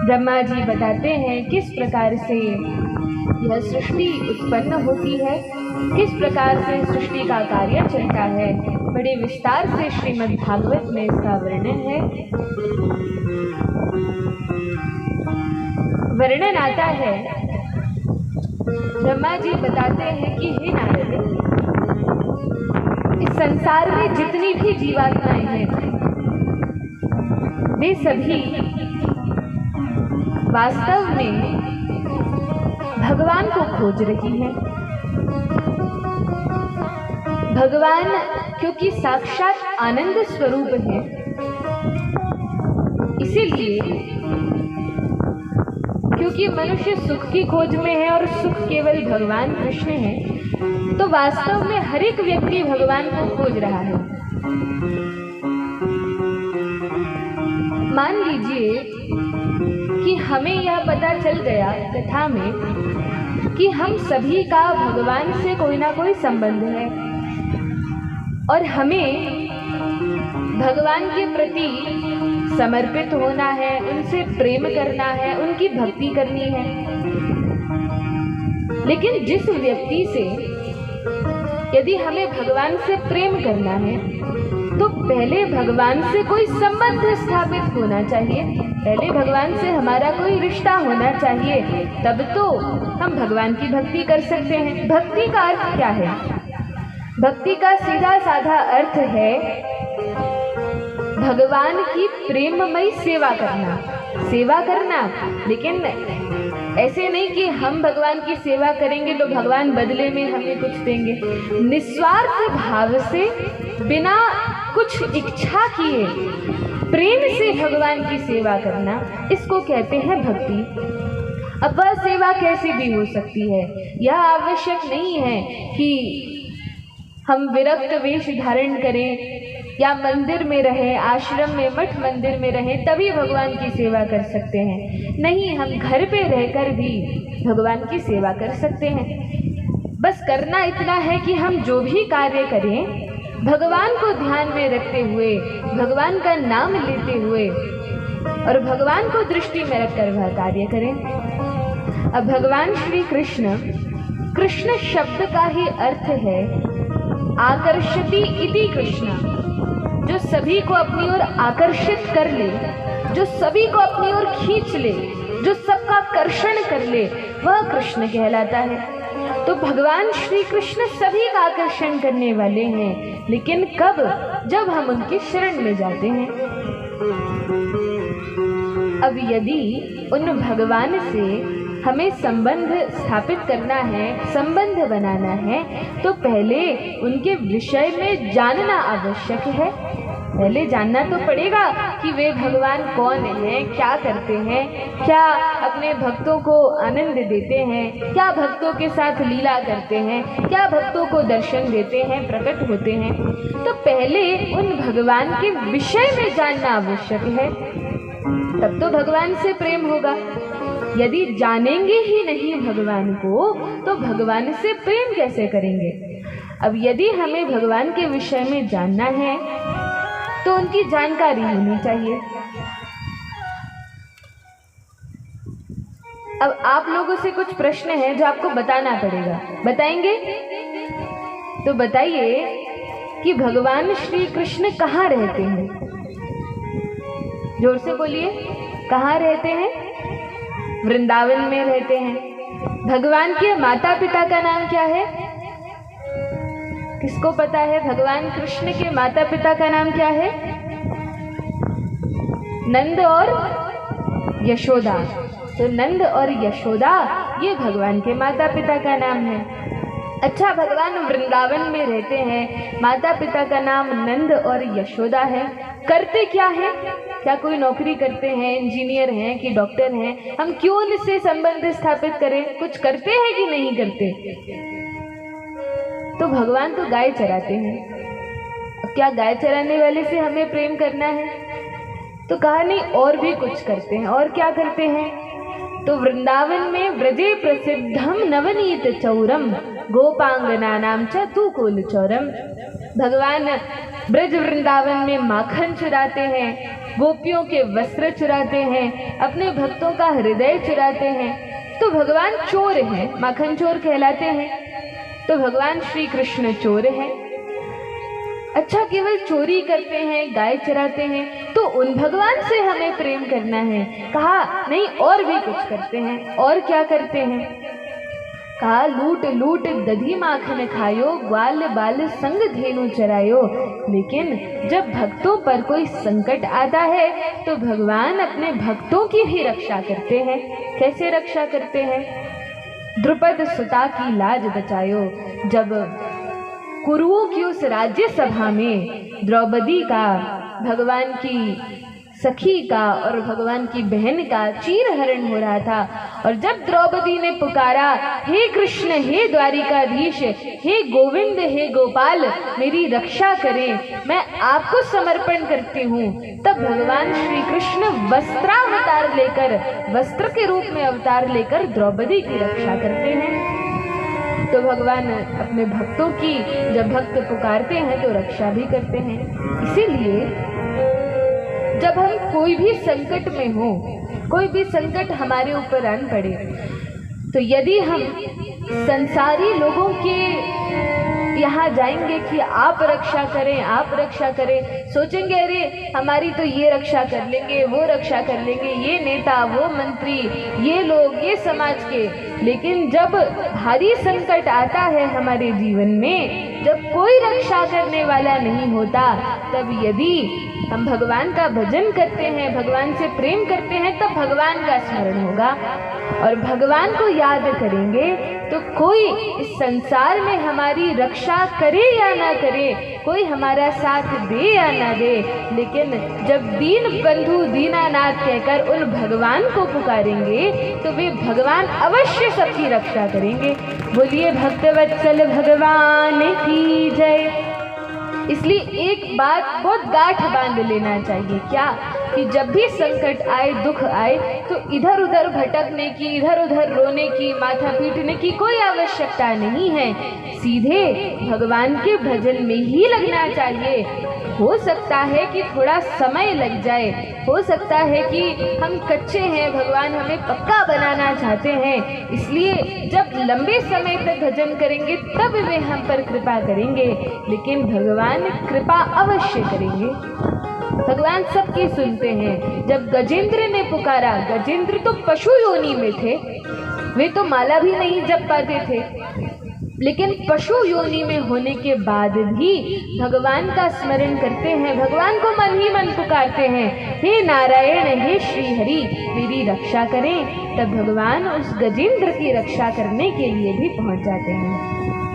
ब्रह्मा जी बताते हैं किस प्रकार से यह सृष्टि उत्पन्न होती है, किस प्रकार से सृष्टि का कार्य चलता है। बड़े विस्तार से श्रीमद् भागवत में इसका वर्णन है। वर्णन आता है, ब्रह्मा जी बताते हैं कि हे नारद, इस संसार में जितनी भी जीवात्माएं हैं वे सभी वास्तव में भगवान को खोज रही हैं। भगवान क्योंकि साक्षात आनंद स्वरूप है, इसीलिए क्योंकि मनुष्य सुख की खोज में है और सुख केवल भगवान कृष्ण है, तो वास्तव में हर एक व्यक्ति भगवान को खोज रहा है। मान लीजिए कि हमें यह पता चल गया कथा में कि हम सभी का भगवान से कोई ना कोई संबंध है और हमें भगवान के प्रति समर्पित होना है, उनसे प्रेम करना है, उनकी भक्ति करनी है। लेकिन जिस व्यक्ति से यदि हमें भगवान से प्रेम करना है तो पहले भगवान से कोई संबंध स्थापित होना चाहिए, पहले भगवान से हमारा कोई रिश्ता होना चाहिए, तब तो हम भगवान की भक्ति कर सकते हैं। भक्ति का अर्थ क्या है? भक्ति का सीधा साधा अर्थ है भगवान की प्रेममयी सेवा करना। सेवा करना, लेकिन ऐसे नहीं कि हम भगवान की सेवा करेंगे तो भगवान बदले में हमें कुछ देंगे। निस्वार्थ भाव से, बिना कुछ इच्छा किए प्रेम से भगवान की सेवा करना, इसको कहते हैं भक्ति। अब वह सेवा कैसी भी हो सकती है, यह आवश्यक नहीं है कि हम विरक्त वेश धारण करें या मंदिर में रहे, आश्रम में, मठ मंदिर में रहे तभी भगवान की सेवा कर सकते हैं। नहीं, हम घर पे रहकर भी भगवान की सेवा कर सकते हैं। बस करना इतना है कि हम जो भी कार्य करें भगवान को ध्यान में रखते हुए, भगवान का नाम लेते हुए और भगवान को दृष्टि में रखकर वह कार्य करें। अब भगवान श्री कृष्ण, कृष्ण शब्द का ही अर्थ है आकर्षति इति कृष्ण, जो सभी को अपनी ओर आकर्षित कर ले, जो सभी को अपनी ओर खींच ले, जो सबका कर्षण कर ले, वह कृष्ण कहलाता है। तो भगवान श्री कृष्ण सभी का आकर्षण करने वाले हैं, लेकिन कब? जब हम उनकी शरण में जाते हैं। अब यदि उन भगवान से हमें संबंध स्थापित करना है, संबंध बनाना है, तो पहले उनके विषय में जानना आवश्यक है। पहले जानना तो पड़ेगा कि वे भगवान कौन हैं, क्या करते हैं, क्या अपने भक्तों को आनंद देते हैं, क्या भक्तों के साथ लीला करते हैं, क्या भक्तों को दर्शन देते हैं, प्रकट होते हैं। तो पहले उन भगवान के विषय में जानना आवश्यक है, तब तो भगवान से प्रेम होगा। यदि जानेंगे ही नहीं भगवान को तो भगवान से प्रेम कैसे करेंगे? अब यदि हमें भगवान के विषय में जानना है तो उनकी जानकारी होनी चाहिए। अब आप लोगों से कुछ प्रश्न हैं जो आपको बताना पड़ेगा, बताएंगे? तो बताइए कि भगवान श्री कृष्ण कहाँ रहते हैं? जोर से बोलिए, कहाँ रहते हैं? वृंदावन में रहते हैं। भगवान के माता पिता का नाम क्या है? किसको पता है भगवान कृष्ण के माता पिता का नाम क्या है? नंद और यशोदा। तो नंद और यशोदा ये भगवान के माता पिता का नाम है। अच्छा, भगवान वृंदावन में रहते हैं, माता पिता का नाम नंद और यशोदा है। करते क्या है? क्या कोई नौकरी करते हैं, इंजीनियर हैं कि डॉक्टर हैं? हम क्यों उनसे संबंध स्थापित करें? कुछ करते हैं कि नहीं करते? तो भगवान तो गाय चराते हैं। अब क्या गाय चराने वाले से हमें प्रेम करना है? तो कहा नहीं, और भी कुछ करते हैं। और क्या करते हैं? तो वृंदावन में व्रजे प्रसिद्धम नवनीत चौरम गोपांगना नाम च तू कुल चौरम। भगवान ब्रज वृंदावन में माखन चुराते हैं, गोपियों के वस्त्र चुराते हैं, अपने भक्तों का हृदय चुराते हैं, तो भगवान चोर हैं, माखन चोर कहलाते हैं। तो भगवान श्री कृष्ण चोर हैं। अच्छा, केवल चोरी करते हैं, गाय चराते हैं, तो उन भगवान से हमें प्रेम करना है? कहा नहीं, और भी कुछ करते हैं। और क्या करते हैं? कहा लूट लूट दधी माखन खायो, ग्वाल बाल संग धेनु चरायो। लेकिन जब भक्तों पर कोई संकट आता है तो भगवान अपने भक्तों की ही रक्षा करते हैं। कैसे रक्षा करते हैं? द्रुपद सुता की लाज बचायो। जब कुरुओं की उस राज्य सभा में द्रौपदी का, भगवान की सखी का और भगवान की बहन का चीरहरण हो रहा था, और जब द्रौपदी ने पुकारा, हे कृष्ण, हे द्वारिकाधीश, हे गोविंद, हे गोपाल, मेरी रक्षा करें, मैं आपको समर्पण करती हूँ, तब भगवान श्री कृष्ण वस्त्रावतार लेकर, वस्त्र के रूप में अवतार लेकर द्रौपदी की रक्षा करते हैं। तो भगवान अपने भक्तों की जब भक्त पुकारते हैं तो रक्षा भी करते हैं। इसीलिए जब हम कोई भी संकट में हो, कोई भी संकट हमारे ऊपर आन पड़े, तो यदि हम संसारी लोगों के यहाँ जाएंगे कि आप रक्षा करें, आप रक्षा करें, सोचेंगे अरे हमारी तो ये रक्षा कर लेंगे, वो रक्षा कर लेंगे, ये नेता, वो मंत्री, ये लोग, ये समाज के। लेकिन जब भारी संकट आता है हमारे जीवन में, जब कोई रक्षा करने वाला नहीं होता, तब यदि हम भगवान का भजन करते हैं, भगवान से प्रेम करते हैं, तब भगवान का स्मरण होगा और भगवान को याद करेंगे तो कोई इस संसार में हमारी रक्षा करे या ना करे, कोई हमारा साथ दे या ना दे, लेकिन जब दीन बंधु दीनानाथ कहकर उन भगवान को पुकारेंगे तो वे भगवान अवश्य सबकी रक्षा करेंगे। बोलिए भक्तवत्सल भगवान की जय। इसलिए एक बात बहुत गांठ बांध लेना चाहिए, क्या कि जब भी संकट आए, दुख आए, तो इधर उधर भटकने की, इधर उधर रोने की, माथा पीटने की कोई आवश्यकता नहीं है। सीधे भगवान के भजन में ही लगना चाहिए। हो सकता है कि थोड़ा समय लग जाए, हो सकता है कि हम कच्चे हैं, भगवान हमें पक्का बनाना चाहते हैं, इसलिए जब लंबे समय तक भजन करेंगे तब वे हम पर कृपा करेंगे, लेकिन भगवान कृपा अवश्य करेंगे। भगवान सबकी सुनते हैं। जब गजेंद्र ने पुकारा, गजेंद्र तो पशु योनि में थे, वे तो माला भी नहीं जप पाते थे, लेकिन पशु योनि में होने के बाद भी भगवान का स्मरण करते हैं, भगवान को मन ही मन पुकारते हैं, हे नारायण, हे श्री हरि, मेरी रक्षा करें। तब भगवान उस गजेंद्र की रक्षा करने के लिए भी पहुंच जाते हैं।